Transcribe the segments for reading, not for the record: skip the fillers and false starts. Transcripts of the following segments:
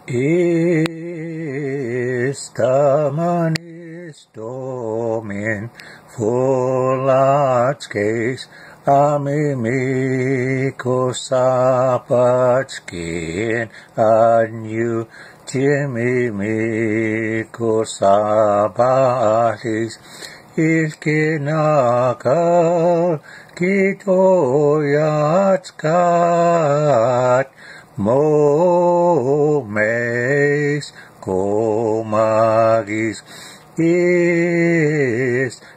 Istamanis domin fulačkais amimikos apachkin anju timimikos abalis ilkinakal kitoyatskat momes komagis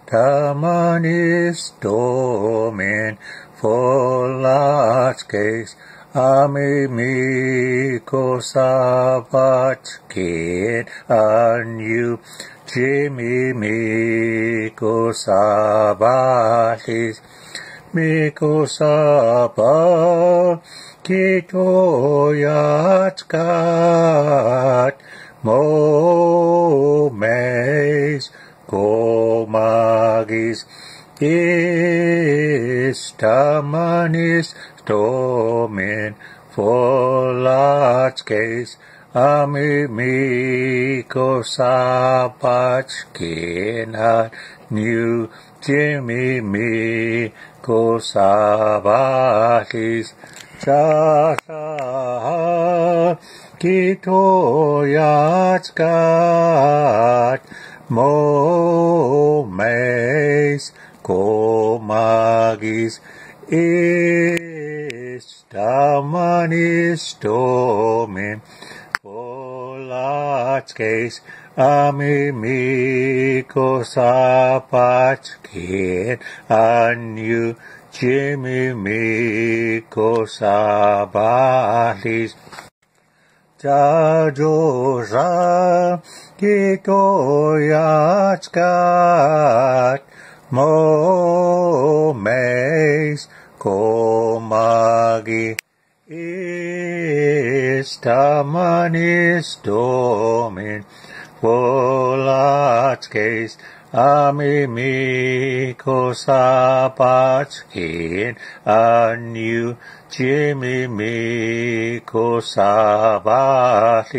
tamanis domin folatkes amimikos apachkin anju jimimikos abalis mikos abal kitoyatskat momes komagis istamanis domin folatkes amimikos apachkin anju jimimikos abalis Chasa kitoyatskat momes komagis istamanis domin folatkes amimikos apachkin anju jimimikos abalis Jajosa kitoyatskat momes komagi istamanis domin folatkes amimikos apachkin anju jimimikos abalis